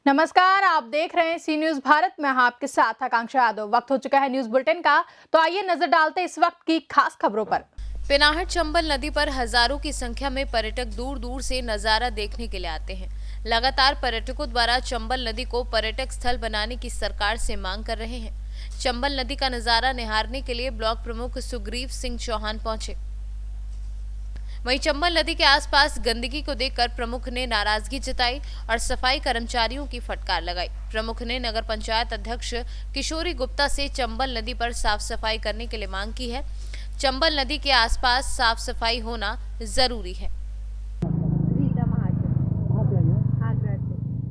नमस्कार, आप देख रहे हैं सी न्यूज भारत में। आपके साथ आकांक्षा यादव। वक्त हो चुका है न्यूज बुलेटिन का, तो आइए नजर डालते हैं इस वक्त की खास खबरों पर। पिनाहट चंबल नदी पर हजारों की संख्या में पर्यटक दूर दूर से नजारा देखने के लिए आते हैं। लगातार पर्यटकों द्वारा चंबल नदी को पर्यटक स्थल बनाने की सरकार से मांग कर रहे हैं। चंबल नदी का नजारा निहारने के लिए ब्लॉक प्रमुख सुग्रीव सिंह चौहान पहुंचे। वहीं चंबल नदी के आसपास गंदगी को देखकर प्रमुख ने नाराजगी जताई और सफाई कर्मचारियों की फटकार लगाई। प्रमुख ने नगर पंचायत अध्यक्ष किशोरी गुप्ता से चंबल नदी पर साफ सफाई करने के लिए मांग की है। चंबल नदी के आसपास साफ सफाई होना जरूरी है।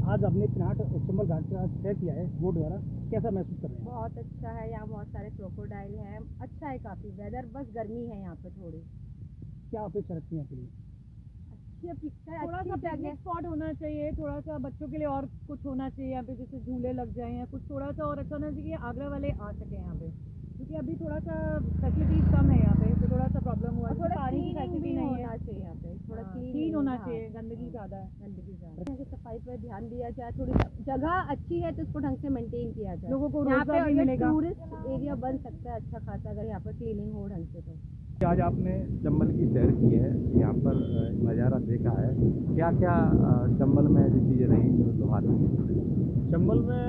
आज आपने पिनाहट चंबल घाट का तय किया है बोट द्वारा, कैसा महसूस कर रहे हैं? बहुत अच्छा है, यहाँ बहुत सारे क्रोकोडाइल हैं, अच्छा है काफ़ी वेदर, बस गर्मी है यहाँ पे थोड़ी। क्या अपेक्षा रखती हैं आपके लिए? अच्छी अपेक्षा है, थोड़ा सा पिकनिक स्पॉट होना चाहिए, थोड़ा सा बच्चों के लिए और कुछ होना चाहिए यहाँ पे, जैसे झूले लग जाए या कुछ थोड़ा सा और अच्छा होना चाहिए कि आगरा वाले आ सके यहाँ पे, क्योंकि अभी थोड़ा सा फैसिलिटीज कम है यहाँ पे, तो थोड़ा सा प्रॉब्लम हुआ है। थोड़ा पानी की क्लीनिंग फैसिलिटी भी नहीं होना है, चाहिए यहाँ पे, थोड़ा क्लीन होना चाहिए, गंदगी ज़्यादा है। गंदगी ज़्यादा यहाँ की सफाई पर ध्यान दिया जाए, थोड़ी जगह अच्छी है तो उसको ढंग से मेंटेन किया जाए। लोगों को यहाँ रोजगार भी पे मिलेगा। टूरिस्ट एरिया बन सकता है अच्छा खासा, अगर यहाँ पर क्लीनिंग हो ढंग से तो। आज आपने चंबल की सैर की है, यहाँ पर नज़ारा देखा है, क्या क्या चंबल में ऐसी चीज़ें रही जो लुभाती हैं? चंबल में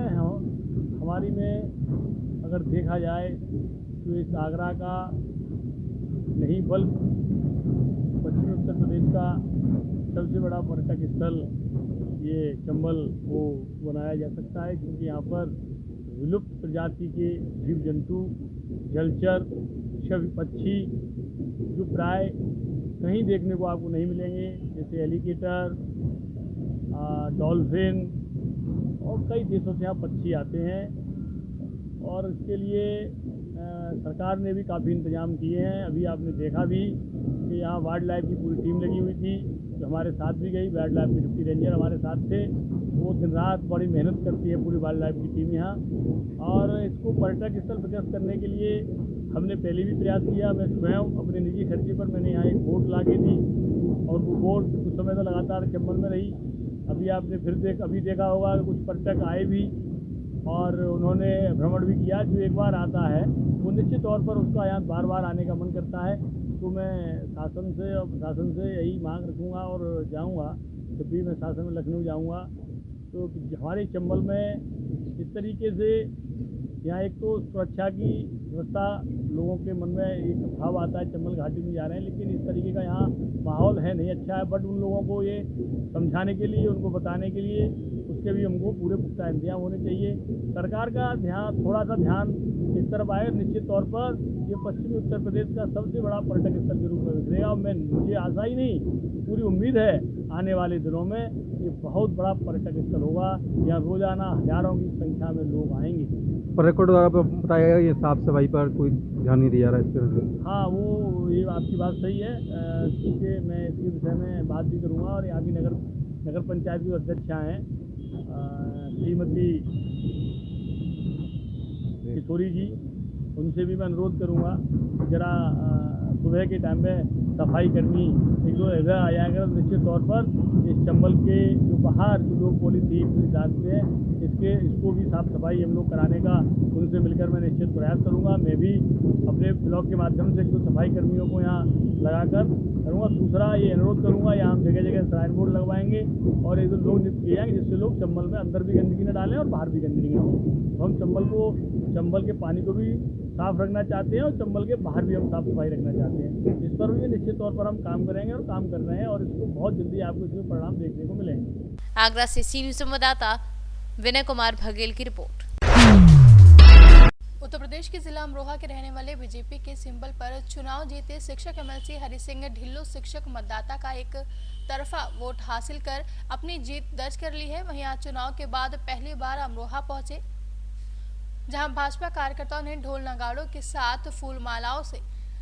हमारी में अगर देखा जाए तो इस आगरा का नहीं बल्कि पश्चिमी उत्तर प्रदेश का सबसे बड़ा पर्यटक स्थल ये चंबल को बनाया जा सकता है, क्योंकि यहाँ पर विलुप्त प्रजाति के जीव जंतु, जलचर, सभी पक्षी जो प्राय कहीं देखने को आपको नहीं मिलेंगे, जैसे एलिगेटर, डॉल्फिन और कई देशों से यहाँ पक्षी आते हैं। और इसके लिए सरकार ने भी काफ़ी इंतजाम किए हैं। अभी आपने देखा भी कि यहाँ वाइल्ड लाइफ की पूरी टीम लगी हुई थी, जो हमारे साथ भी गई। वाइल्ड लाइफ के डिप्टी रेंजर हमारे साथ थे, वो दिन रात बड़ी मेहनत करती है पूरी वाइल्ड लाइफ की टीम यहाँ। और इसको पर्यटक स्थल विकसित करने के लिए हमने पहले भी प्रयास किया। मैं स्वयं अपने निजी खर्चे पर मैंने यहाँ एक बोट ला के दी, और वो बोट कुछ समय तक लगातार चंबल में रही। अभी आपने फिर अभी देखा होगा कि कुछ पर्यटक आए भी और उन्होंने भ्रमण भी किया। जो एक बार आता है वो निश्चित तौर पर उसका यहाँ बार बार आने का मन करता है। तो मैं शासन से और प्रशासन से यही मांग रखूँगा और जाऊँगा, जब भी मैं शासन में लखनऊ जाऊँगा तो हमारे चंबल में इस तरीके से यहाँ एक तो सुरक्षा की व्यवस्था, लोगों के मन में एक भाव आता है चंबल घाटी में जा रहे हैं, लेकिन इस तरीके का यहाँ माहौल है नहीं अच्छा है। बट उन लोगों को ये समझाने के लिए, उनको बताने के लिए उसके भी हमको पूरे पुख्ता इंतजाम होने चाहिए। सरकार का ध्यान, थोड़ा सा ध्यान इस तरफ आए, निश्चित तौर पर ये पश्चिमी उत्तर प्रदेश का सबसे बड़ा पर्यटक स्थल के रूप में उभरेगा। और मुझे आशा ही नहीं, पूरी उम्मीद है आने वाले दिनों में ये बहुत बड़ा पर्यटक स्थल होगा। यहाँ रोजाना हजारों की संख्या में लोग आएंगे। पर्यटकों द्वारा बताया गया ये साफ सफाई पर कोई ध्यान नहीं दिया रहा इस तरह से। हाँ, वो ये आपकी बात सही है, क्योंकि मैं इसके विषय में बात भी करूँगा। और यहाँ की नगर पंचायत की अध्यक्षा हैं श्रीमती किशोरी जी, उनसे भी मैं अनुरोध करूँगा कि जरा सुबह के टाइम में सफाई कर्मी एक दो ऐसा आ जाएगा, निश्चित तौर पर इस चंबल के जो बाहर जो लोग पॉलीथीन डालते हैं इसको भी साफ सफाई हम लोग कराने का उनसे मिलकर मैं निश्चित प्रयास करूँगा। मैं भी अपने ब्लॉक के माध्यम से कुछ सफाई कर्मियों को यहाँ लगाकर करूँगा। दूसरा ये अनुरोध करूँगा, यहाँ हम जगह जगह साइन बोर्ड लगवाएंगे और एक दो लोग नियुक्त किए जाएंगे, जिससे लोग चंबल में अंदर भी गंदगी न डालें और बाहर भी गंदगी न हो। हम चंबल के पानी को भी साफ रखना चाहते हैं और चंबल के बाहर भी हम साफ सफाई रखना चाहते हैं। इस पर भी निश्चित तौर पर हम काम करेंगे और काम कर रहे हैं, और इसको बहुत जल्दी आपको इसमें परिणाम देखने को मिलेंगे। आगरा से सी न्यूज संवाददाता विनय कुमार बघेल की रिपोर्ट। उत्तर प्रदेश के जिला अमरोहा के रहने वाले बीजेपी के सिंबल पर चुनाव जीते शिक्षक एमएलसी हरि सिंह ढिल्लो शिक्षक मतदाता का एक तरफा वोट हासिल कर अपनी जीत दर्ज कर ली है। वहीं आज चुनाव के बाद पहली बार अमरोहा पहुंचे, जहां भाजपा कार्यकर्ताओं ने ढोल नगाड़ों के साथ फूल मालाओं से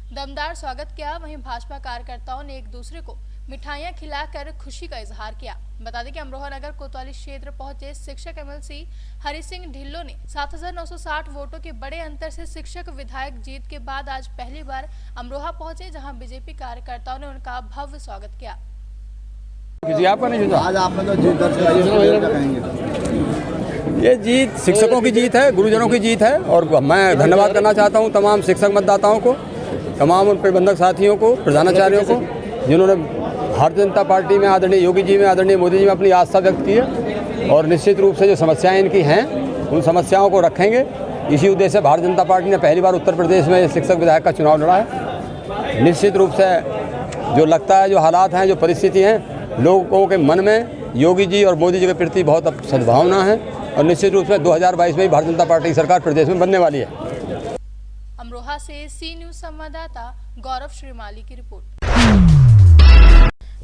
दमदार स्वागत किया। वहीं भाजपा कार्यकर्ताओं ने एक दूसरे को मिठाइयां खिलाकर खुशी का इजहार किया। बता दें कि अमरोहा नगर कोतवाली क्षेत्र पहुंचे शिक्षक एमएलसी हरि सिंह ढिल्लो ने 7960 वोटों के बड़े अंतर से शिक्षक विधायक जीत के बाद आज पहली बार अमरोहा पहुंचे, जहां बीजेपी कार्यकर्ताओं ने उनका भव्य स्वागत किया। आपका नहीं आज आपने तो जीत दर्ज कराई, कहेंगे ये जीत शिक्षकों की जीत है, गुरुजनों की जीत है और मैं धन्यवाद करना चाहता हूँ तमाम शिक्षक मतदाताओं को, तमाम उन प्रबंधक साथियों को, प्रधानाचार्यों को, जिन्होंने भारतीय जनता पार्टी में आदरणीय योगी जी में, आदरणीय मोदी जी में अपनी आस्था व्यक्त की है और निश्चित रूप से जो समस्याएं इनकी हैं उन समस्याओं को रखेंगे। इसी उद्देश्य से भारतीय जनता पार्टी ने पहली बार उत्तर प्रदेश में शिक्षक विधायक का चुनाव लड़ा है। निश्चित रूप से जो लगता है, जो हालात हैं, जो परिस्थिति हैं, लोगों के मन में योगी जी और मोदी जी के प्रति बहुत सद्भावना है और निश्चित रूप से 2022 में ही भारतीय जनता पार्टी की सरकार प्रदेश में बनने वाली है। अमरोहा से सी न्यूज संवाददाता गौरव श्रीमाली की रिपोर्ट।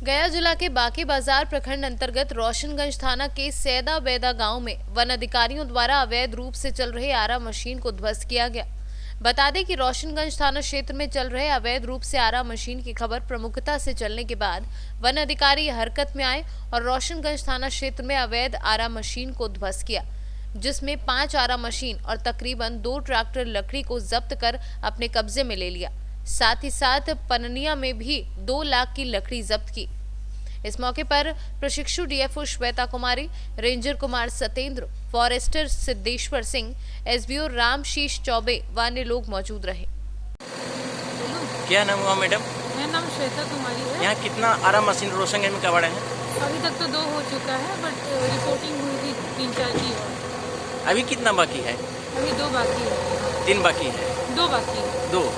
गया जिला के बाकी बाजार प्रखंड अंतर्गत रोशनगंज थाना के सैदा बेदा गांव में वन अधिकारियों द्वारा अवैध रूप से चल रहे आरा मशीन को ध्वस्त किया गया। बता दें कि रोशनगंज थाना क्षेत्र में चल रहे अवैध रूप से आरा मशीन की खबर प्रमुखता से चलने के बाद वन अधिकारी हरकत में आए और रोशनगंज थाना क्षेत्र में अवैध आरा मशीन को ध्वस्त किया, जिसमें 5 आरा मशीन और तकरीबन 2 ट्रैक्टर लकड़ी को जब्त कर अपने कब्जे में ले लिया। साथ ही साथ पननिया में भी 2 लाख की लकड़ी जब्त की। इस मौके पर प्रशिक्षु DFO Shweta Kumari, ranger Kumar Satendra, forester Siddheshwar Singh, SBO Ramashish Chaubey व अन्य लोग मौजूद रहे। क्या नाम हुआ मैडम? मेरा नाम श्वेता कुमारी है। यहाँ कितना आरा मशीन रोशनगंज में कबाड़ा है? अभी तक तो 2 हो चुका है, बट रिपोर्टिंग हुई थी 3-4 की और अभी कितना बाकी है? अभी 2 बाकी है। 3 बाकी है? 2 बाकी है। 2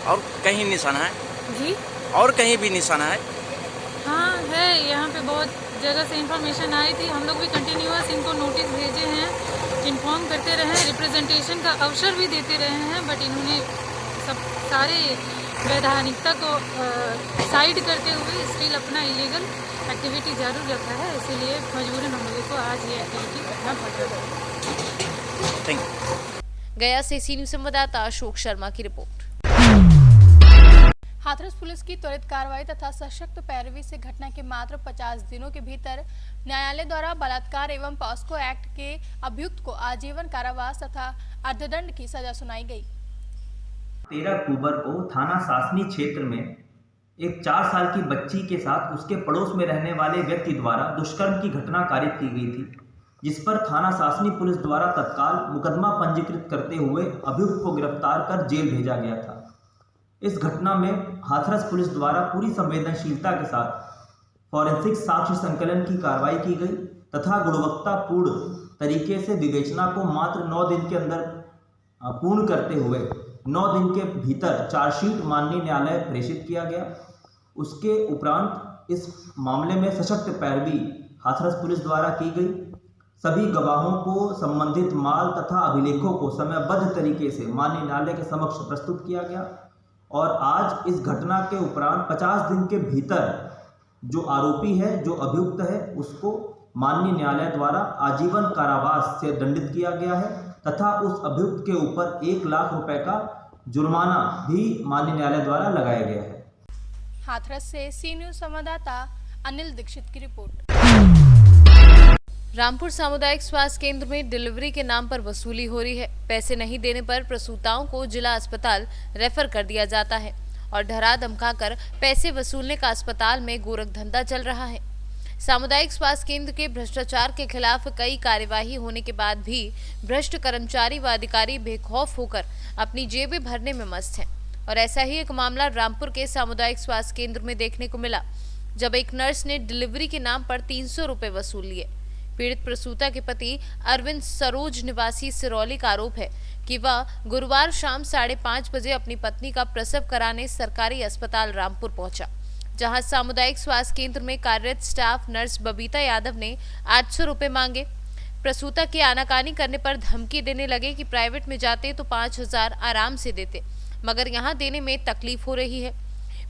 और कहीं निशाना है जी? और कहीं भी निशाना है? हाँ है, यहाँ पे बहुत जगह से इंफॉर्मेशन आई थी। हम लोग भी कंटिन्यूअस इनको नोटिस भेजे हैं, इन्फॉर्म करते रहे, रिप्रेजेंटेशन का अवसर भी देते रहे हैं, बट इन्होंने सब सारे वैधानिकता को साइड करते हुए स्टिल अपना इलीगल एक्टिविटी जारी रखा है। इसीलिए मजबूरन हम लोगों को आज ये एक्टिविटी करना पड़ रहा है। Thank you. गया से सी न्यूज संवाददाता अशोक शर्मा की रिपोर्ट। हाथरस पुलिस की त्वरित कार्रवाई तथा सशक्त पैरवी से घटना के मात्र 50 दिनों के भीतर न्यायालय द्वारा बलात्कार एवं पॉस्को एक्ट के अभियुक्त को आजीवन कारावास तथा अर्थदंड की सजा सुनाई गई। 13 अक्टूबर को थाना सासनी क्षेत्र में एक 4 साल की बच्ची के साथ उसके पड़ोस में रहने वाले व्यक्ति द्वारा दुष्कर्म की घटना कारित की गई थी, जिस पर थाना सासनी पुलिस द्वारा तत्काल मुकदमा पंजीकृत करते हुए अभियुक्त को गिरफ्तार कर जेल भेजा गया था। इस घटना में हाथरस पुलिस द्वारा पूरी संवेदनशीलता के साथ फॉरेंसिक साक्ष्य संकलन की कार्रवाई की गई तथा गुणवत्तापूर्ण तरीके से विवेचना को मात्र 9 दिन के अंदर पूर्ण करते हुए 9 दिन के भीतर चार्जशीट माननीय न्यायालय प्रेषित किया गया। उसके उपरांत इस मामले में सशक्त पैरवी हाथरस पुलिस द्वारा की गई। सभी गवाहों को संबंधित माल तथा अभिलेखों को समयबद्ध तरीके से माननीय न्यायालय के समक्ष प्रस्तुत किया गया और आज इस घटना के उपरांत 50 दिन के भीतर जो आरोपी है, जो अभियुक्त है, उसको माननीय न्यायालय द्वारा आजीवन कारावास से दंडित किया गया है तथा उस अभियुक्त के ऊपर 1 लाख रुपए का जुर्माना भी माननीय न्यायालय द्वारा लगाया गया है। हाथरस से सी न्यूज संवाददाता अनिल दीक्षित की रिपोर्ट। रामपुर सामुदायिक स्वास्थ्य केंद्र में डिलीवरी के नाम पर वसूली हो रही है। पैसे नहीं देने पर प्रसूताओं को जिला अस्पताल रेफर कर दिया जाता है और डरा धमकाकर पैसे वसूलने का अस्पताल में गोरख धंधा चल रहा है। सामुदायिक स्वास्थ्य केंद्र के भ्रष्टाचार के खिलाफ कई कार्यवाही होने के बाद भी भ्रष्ट कर्मचारी व अधिकारी बेखौफ होकर अपनी जेबें भरने में मस्त हैं। और ऐसा ही एक मामला रामपुर के सामुदायिक स्वास्थ्य केंद्र में देखने को मिला, जब एक नर्स ने डिलीवरी के नाम पर 300 रुपए वसूल लिए। पीड़ित प्रसूता के पति अरविंद सरोज निवासी सिरौली का आरोप है कि वह गुरुवार शाम 5:30 बजे अपनी पत्नी का प्रसव कराने सरकारी अस्पताल रामपुर पहुंचा, जहां सामुदायिक स्वास्थ्य केंद्र में कार्यरत स्टाफ नर्स बबीता यादव ने 800 रुपए मांगे। प्रसूता की आनाकानी करने पर धमकी देने लगे कि प्राइवेट में जाते तो 5000 आराम से देते, मगर यहाँ देने में तकलीफ हो रही है।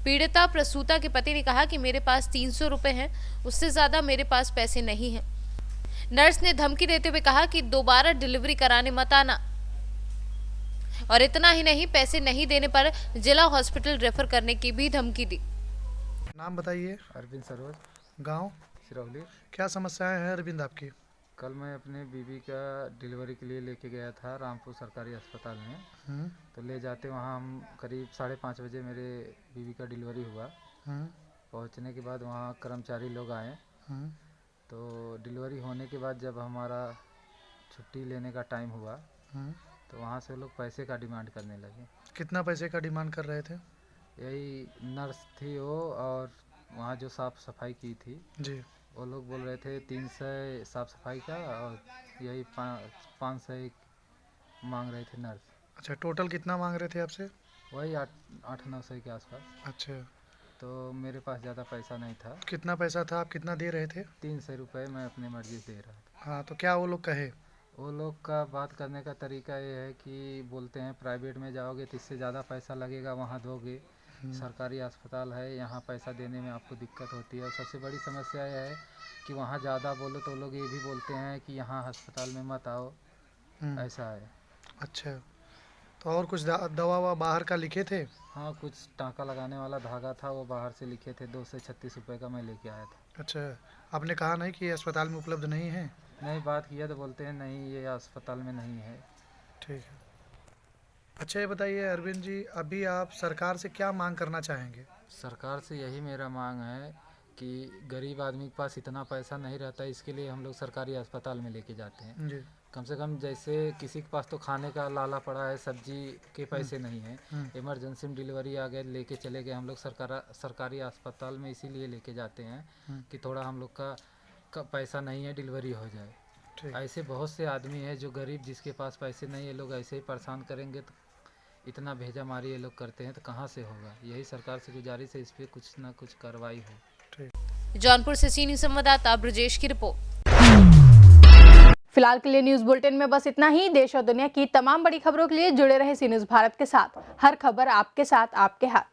पीड़िता प्रसूता के पति ने कहा कि मेरे पास 300 रुपए हैं, उससे ज्यादा मेरे पास पैसे नहीं हैं। नर्स ने धमकी देते हुए कहा कि दोबारा डिलीवरी कराने मत आना, और इतना ही नहीं, पैसे नहीं देने पर जिला हॉस्पिटल रेफर करने की भी धमकी दी। नाम बताइए। अरविंद सरोज, गांव सिरौली। क्या समस्याएं हैं अरविंद आपकी? कल मैं अपने बीवी का डिलीवरी के लिए लेके गया था रामपुर सरकारी अस्पताल में। तो ले जाते वहाँ हम करीब 5:30 बजे मेरे बीवी का डिलीवरी हुआ। पहुँचने के बाद वहाँ कर्मचारी लोग आए, तो डिलीवरी होने के बाद जब हमारा छुट्टी लेने का टाइम हुआ तो वहाँ से लोग पैसे का डिमांड करने लगे। कितना पैसे का डिमांड कर रहे थे? यही नर्स थी वो और वहाँ जो साफ़ सफाई की थी जी। वो लोग बोल रहे थे 300 साफ़ सफाई का और यही 500 मांग रहे थे नर्स। अच्छा, टोटल कितना मांग रहे थे आपसे? वही 8-900 के आसपास। अच्छा, तो मेरे पास ज़्यादा पैसा नहीं था। कितना पैसा था? आप कितना दे रहे थे? 300 रुपये मैं अपनी मर्जी से दे रहा था। हाँ, तो क्या वो लोग कहे? वो लोग का बात करने का तरीका ये है कि बोलते हैं प्राइवेट में जाओगे तो इससे ज़्यादा पैसा लगेगा, वहाँ दोगे। सरकारी अस्पताल है, यहाँ पैसा देने में आपको दिक्कत होती है। और सबसे बड़ी समस्या यह है कि वहाँ ज़्यादा बोलो तो लोग ये भी बोलते हैं कि यहाँ अस्पताल में मत आओ, ऐसा है। अच्छा, तो और कुछ दवा ववा बाहर का लिखे थे? हाँ, कुछ टाँका लगाने वाला धागा था, वो बाहर से लिखे थे। 236 रुपये का मैं लेके आया था। अच्छा, आपने कहा नहीं कि अस्पताल में उपलब्ध नहीं है? नहीं, बात किया तो बोलते हैं नहीं, ये अस्पताल में नहीं है। ठीक है। अच्छा, ये बताइए अरविंद जी, अभी आप सरकार से क्या मांग करना चाहेंगे? सरकार से यही मेरा मांग है कि गरीब आदमी के पास इतना पैसा नहीं रहता, इसके लिए हम लोग सरकारी अस्पताल में लेके जाते हैं। जी। कम से कम जैसे किसी के पास तो खाने का लाला पड़ा है, सब्जी के पैसे नहीं हैं, इमरजेंसी में डिलीवरी आ गए, लेके चले गए हम लोग सरकारी अस्पताल में, इसीलिए लेके जाते हैं कि थोड़ा हम लोग का पैसा नहीं है, डिलीवरी हो जाए। ऐसे बहुत से आदमी हैं जो गरीब, जिसके पास पैसे नहीं है, लोग ऐसे ही परेशान करेंगे तो इतना भेजा मारी ये लोग करते हैं तो कहाँ से होगा। यही सरकार से गुजारिश है, इस पर कुछ ना कुछ कार्रवाई हो। जौनपुर से सीनियर संवाददाता ब्रजेश की रिपोर्ट। फिलहाल के लिए न्यूज बुलेटिन में बस इतना ही। देश और दुनिया की तमाम बड़ी खबरों के लिए जुड़े रहे सी न्यूज़ भारत के साथ। हर खबर आपके साथ, आपके हाथ।